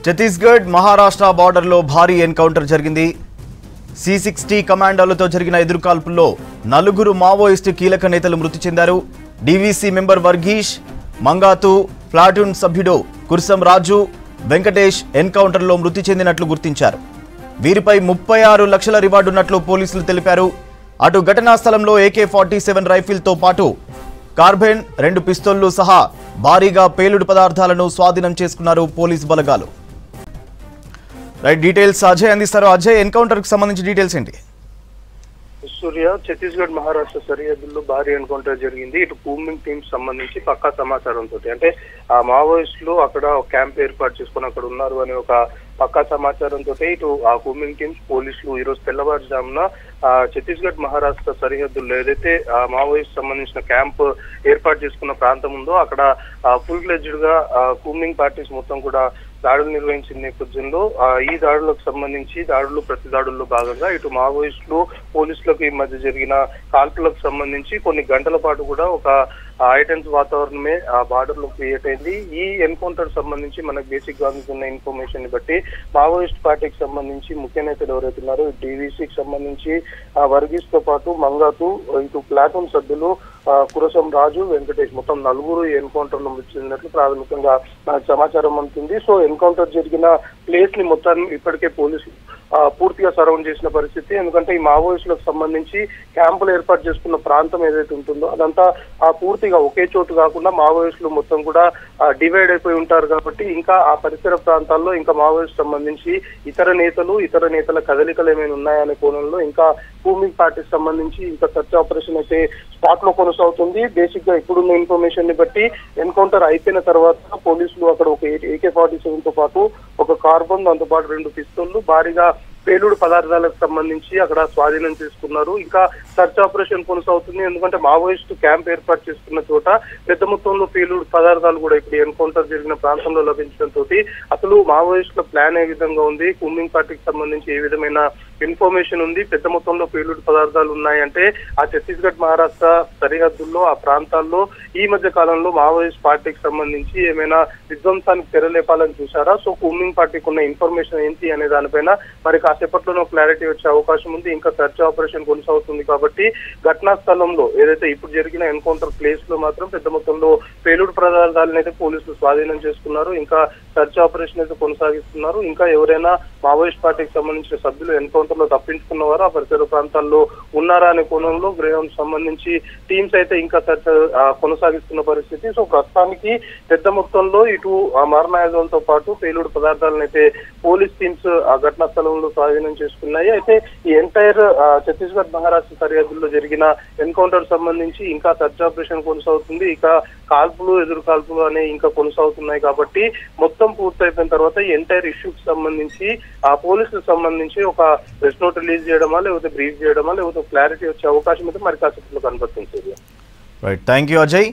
ఛత్తీస్గఢ్ మహారాష్ట్ర బార్డర్లో భారీ ఎన్కౌంటర్ జరిగింది. C60 కమాండోలతో జరిగిన ఎదురుకాల్పుల్లో 4 మావోయిస్టు కీలక నేతలు మృతి చెందారు. DVC మెంబర్ వర్గీష్, మంగాతు, ప్లాటూన్ సభ్యుడు కుర్సం రాజు, వెంకటేష్ ఎన్కౌంటర్లో మృతి చెందినట్లు గుర్తించారు. వీరిపై 36 లక్షల రివార్డు ఉన్నట్లు పోలీసులు తెలిపారు. అటు ఘటనా స్థలంలో AK-47 రైఫిల్తో పాటు కార్బైన్, 2 పిస్తోళ్లు సహా భారీగా పేలుడు పదార్థాలను స్వాధీనం చేసుకున్నారు పోలీసు బలగాలు. రైట్, డీటెయిల్స్ అజయ్ అందిస్తారు. అజయ్, ఎన్కౌంటర్ కి సంబంధించి డీటెయిల్స్ ఏంటి? సూర్య, ఛత్తీస్గఢ్ మహారాష్ట్ర సరిహద్దుల్లో భారీ ఎన్కౌంటర్ జరిగింది. ఇటు కూంబింగ్ టీమ్స్ సంబంధించి పక్కా సమాచారంతో, అంటే ఆ మావోయిస్టులు అక్కడ క్యాంప్ ఏర్పాటు చేసుకుని అక్కడ ఉన్నారు అనే ఒక పక్కా సమాచారంతో ఇటు ఆ కూంబింగ్ టీమ్స్, పోలీసులు ఈ రోజు తెల్లవారుజామున ఛత్తీస్గఢ్ మహారాష్ట్ర సరిహద్దుల్లో ఏదైతే మావోయిస్ట్ సంబంధించిన క్యాంప్ ఏర్పాటు చేసుకున్న ప్రాంతం ఉందో అక్కడ ఫుల్ ఫ్లెడ్జ్డ్ గా కూంబింగ్ పార్టీస్ మొత్తం కూడా దాడులు నిర్వహించిన నేపథ్యంలో ఈ దాడులకు సంబంధించి ప్రతి దాడుల్లో భాగంగా ఇటు మావోయిస్టులు, పోలీసులకు ఈ మధ్య జరిగిన కాల్పులకు సంబంధించి కొన్ని గంటల పాటు కూడా ఒక హైటెన్స్ వాతావరణమే ఆ బార్డర్ లో క్రియేట్ అయింది. ఈ ఎన్కౌంటర్ సంబంధించి మనకు బేసిక్ గా అందుతున్న ఇన్ఫర్మేషన్ ని బట్టి మావోయిస్ట్ పార్టీకి సంబంధించి ముఖ్య నేతలు ఎవరైతే ఉన్నారో DVCకి సంబంధించి వర్గీస్ తో పాటు మంగాతు, ఇటు ప్లాటూన్ సభ్యులు కురసం రాజు, వెంకటేష్ మొత్తం 4 ఎన్కౌంటర్ లో మృతి చెందినట్లు ప్రాథమికంగా మనకు సమాచారం అందుతుంది. సో ఎన్కౌంటర్ జరిగిన ప్లేస్ ని మొత్తాన్ని ఇప్పటికే పోలీసులు పూర్తిగా సరౌండ్ చేసిన పరిస్థితి. ఎందుకంటే ఈ మావోయిస్టులకు సంబంధించి క్యాంపులు ఏర్పాటు చేసుకున్న ప్రాంతం ఏదైతే ఉంటుందో అదంతా పూర్తిగా ఒకే చోటు కాకుండా మావోయిస్టులు మొత్తం కూడా డివైడ్ అయిపోయి ఉంటారు కాబట్టి ఇంకా ఆ పరిసర ప్రాంతాల్లో ఇంకా మావోయిస్ట్ సంబంధించి ఇతర నేతల కదలికలు ఏమైనా ఉన్నాయనే కోణంలో ఇంకా కూంబింగ్ పార్టీకి సంబంధించి ఇంకా సర్చ్ ఆపరేషన్ అయితే స్పాట్ లో కొనసాగుతుంది. బేసిక్ గా ఇప్పుడున్న ఇన్ఫర్మేషన్ ని బట్టి ఎన్కౌంటర్ అయిపోయిన తర్వాత పోలీసులు అక్కడ ఒక AK-47 తో పాటు ఒక కార్బన్, దాంతో పాటు 2 పిస్తోళ్లు, భారీగా పేలుడు పదార్థాలకు సంబంధించి అక్కడ స్వాధీనం చేసుకున్నారు. ఇంకా సర్చ్ ఆపరేషన్ కొనసాగుతుంది. ఎందుకంటే మావోయిస్టు క్యాంప్ ఏర్పాటు చేసుకున్న చోట పెద్ద మొత్తంలో పేలుడు పదార్థాలు కూడా ఇప్పుడు ఎన్కౌంటర్ జరిగిన ప్రాంతంలో లభించడంతో అసలు మావోయిస్టుల ప్లాన్ ఏ విధంగా ఉంది, కూంబింగ్ పార్టీకి సంబంధించి ఏ విధమైన ఇన్ఫర్మేషన్ ఉంది, పెద్ద మొత్తంలో పేలుడు పదార్థాలు ఉన్నాయంటే ఆ ఛత్తీస్గఢ్ మహారాష్ట్ర సరిహద్దుల్లో ఆ ప్రాంతాల్లో ఈ మధ్య కాలంలో మావోయిస్ట్ పార్టీకి సంబంధించి ఏమైనా విధ్వంసానికి తెరలేపాలని చూసారా? సో కూంబింగ్ పార్టీకి ఉన్న ఇన్ఫర్మేషన్ ఏంటి అనే దానిపైన మరి కాసేపట్లోనూ క్లారిటీ వచ్చే అవకాశం ఉంది. ఇంకా సర్చ్ ఆపరేషన్ కొనసాగుతుంది కాబట్టి ఘటనా స్థలంలో ఏదైతే ఇప్పుడు జరిగిన ఎన్కౌంటర్ ప్లేస్ లో మాత్రం పెద్ద మొత్తంలో పేలుడు పదార్థాలను అయితే పోలీసులు స్వాధీనం చేసుకున్నారు. ఇంకా సర్చ్ ఆపరేషన్ అయితే కొనసాగిస్తున్నారు. ఇంకా ఎవరైనా మావోయిస్ట్ పార్టీకి సంబంధించిన సభ్యులు ఎన్కౌంటర్ లో తప్పించుకున్నవారు ఆ పరిసర ప్రాంతాల్లో ఉన్నారా అనే కోణంలో గ్రౌండ్ సంబంధించి టీమ్స్ అయితే ఇంకా సర్చ్ కొనసాగిస్తున్న పరిస్థితి. సో ప్రస్తుతానికి పెద్ద మొత్తంలో ఇటు మారణాయుధాలతో పాటు పేలుడు పదార్థాలను అయితే పోలీస్ టీమ్స్ ఆ ఘటనా స్థలంలో స్వాధీనం చేసుకున్నాయి. అయితే ఈ ఎంటైర్ ఛత్తీస్గఢ్ మహారాష్ట్ర సరిహద్దుల్లో జరిగిన ఎన్కౌంటర్ సంబంధించి ఇంకా సర్చ్ ఆపరేషన్ కొనసాగుతుంది. ఇక ఎదురు కాల్పులు అనేవి ఇంకా కొనసాగుతున్నాయి కాబట్టి మొత్తం పూర్తయిపోయిన తర్వాత ఈ ఎంటైర్ ఇష్యూకి సంబంధించి ఆ పోలీసులకు సంబంధించి ఒక ప్రెస్ నోట్ రిలీజ్ చేయడమా, లేకపోతే బ్రీఫ్ చేయడమా, లేకపోతే క్లారిటీ వచ్చే అవకాశం అయితే మరి కాసేపట్లో కనబడుతుంది. Right, thank you Ajay.